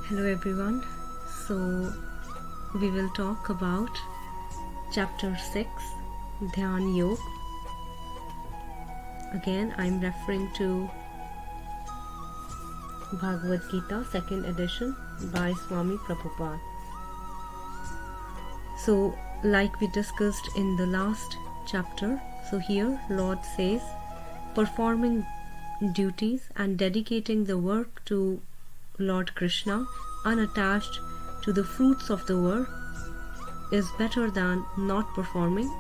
Hello everyone. So we will talk about chapter 6, Dhyan Yoga. Again, I'm referring to Bhagavad Gita, 2nd edition by Swami Prabhupada. So, like we discussed in the last chapter, so here Lord says, performing duties and dedicating the work to Lord Krishna, unattached to the fruits of the work, is better than not performing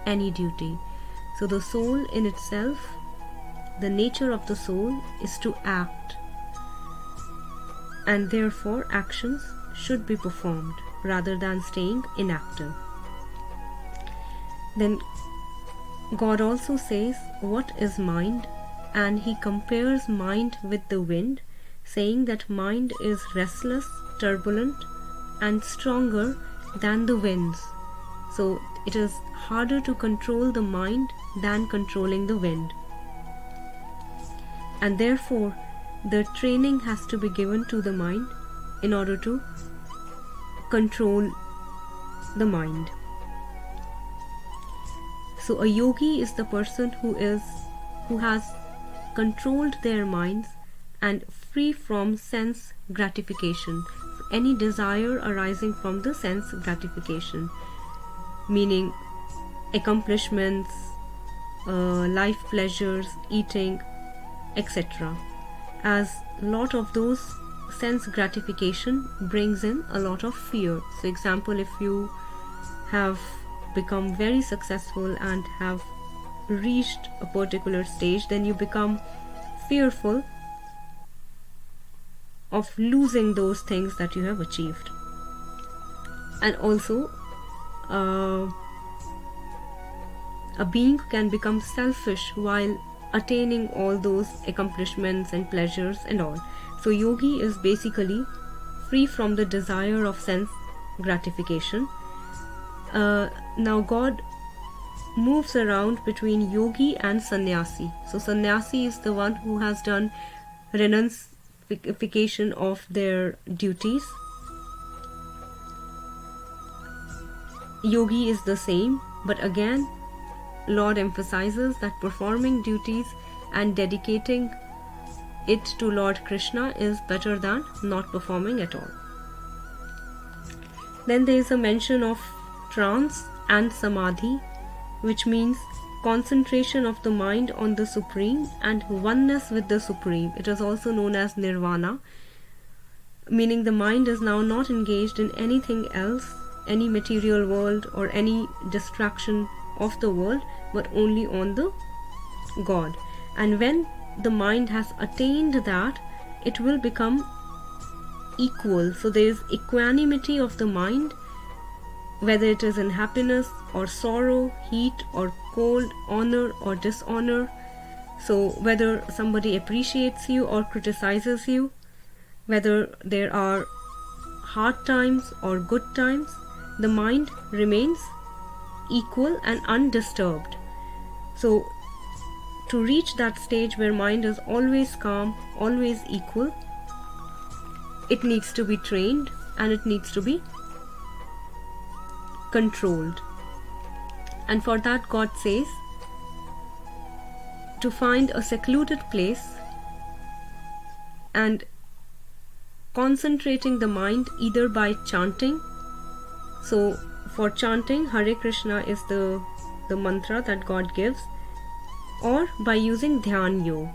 any duty. So the soul in itself, the nature of the soul is to act, and therefore actions should be performed rather than staying inactive. Then God also says, what is mind? And he compares mind with the wind, saying that mind is restless, turbulent, and stronger than the winds. So it is harder to control the mind than controlling the wind. And therefore, the training has to be given to the mind in order to control the mind. So a yogi is the person who has controlled their minds and free from sense gratification, any desire arising from the sense gratification, meaning accomplishments, life pleasures, eating, etc. As lot of those sense gratification brings in a lot of fear. So example, if you have become very successful and have reached a particular stage, then you become fearful of losing those things that you have achieved. And also a being can become selfish while attaining all those accomplishments and pleasures and all. So yogi is basically free from the desire of sense gratification. Now God moves around between yogi and sannyasi. So sannyasi is the one who has done renunciation of their duties. Yogi is the same, but again Lord emphasizes that performing duties and dedicating it to Lord Krishna is better than not performing at all. Then there is a mention of trance and samadhi, which means concentration of the mind on the Supreme and oneness with the Supreme. It is also known as nirvana, meaning the mind is now not engaged in anything else, any material world or any distraction of the world, but only on the God. And when the mind has attained that, it will become equal. So there is equanimity of the mind, whether it is in happiness or sorrow, heat or cold, honor or dishonor. So whether somebody appreciates you or criticizes you, whether there are hard times or good times, the mind remains equal and undisturbed. So to reach that stage where mind is always calm, always equal, it needs to be trained and it needs to be controlled. And for that God says to find a secluded place and concentrating the mind either by chanting. So for chanting, Hare Krishna is the mantra that God gives, or by using Dhyan Yoga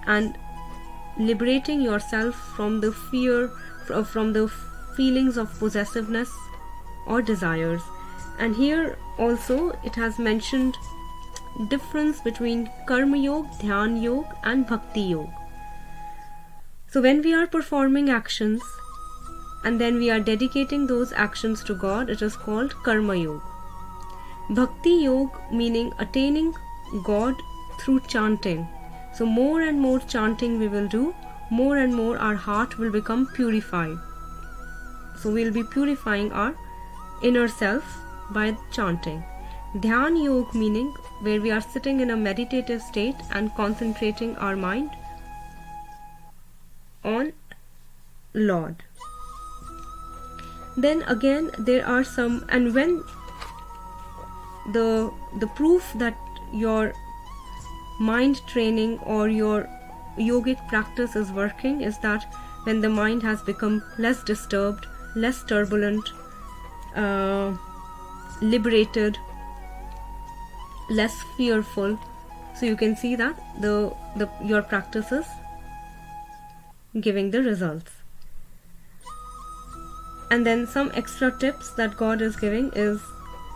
and liberating yourself from the fear, from the feelings of possessiveness or desires. And here also it has mentioned difference between Karma Yoga, Dhyan Yoga and Bhakti Yoga. So when we are performing actions and then we are dedicating those actions to God, it is called Karma Yoga. Bhakti Yoga meaning attaining God through chanting. So more and more chanting we will do, more and more our heart will become purified. So we will be purifying our inner self by chanting. Dhyan Yoga meaning where we are sitting in a meditative state and concentrating our mind on Lord. Then again there are some, and when the proof that your mind training or your yogic practice is working is that when the mind has become less disturbed, less turbulent, liberated, less fearful. So you can see that your practice is giving the results. And then some extra tips that God is giving is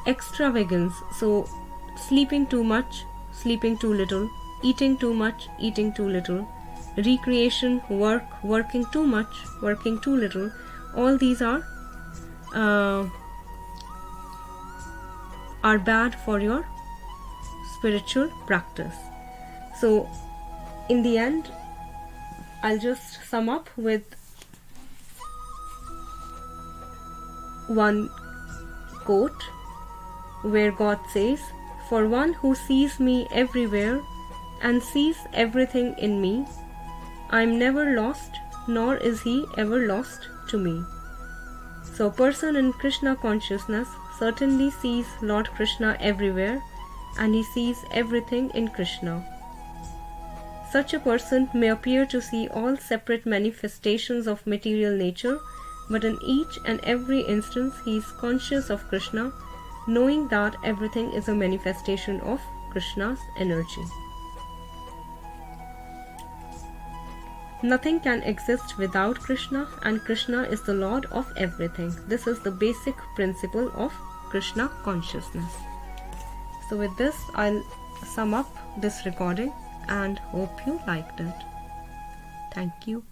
extravagance. So sleeping too much, sleeping too little, eating too much, eating too little, recreation, working too much, working too little, all these are bad for your spiritual practice. So in the end, I'll just sum up with one quote where God says, "For one who sees me everywhere and sees everything in me, I am never lost, nor is he ever lost to me." So a person in Krishna consciousness certainly sees Lord Krishna everywhere, and he sees everything in Krishna. Such a person may appear to see all separate manifestations of material nature, but in each and every instance he is conscious of Krishna, knowing that everything is a manifestation of Krishna's energy. Nothing can exist without Krishna, and Krishna is the Lord of everything. This is the basic principle of Krishna consciousness. So with this, I'll sum up this recording and hope you liked it. Thank you.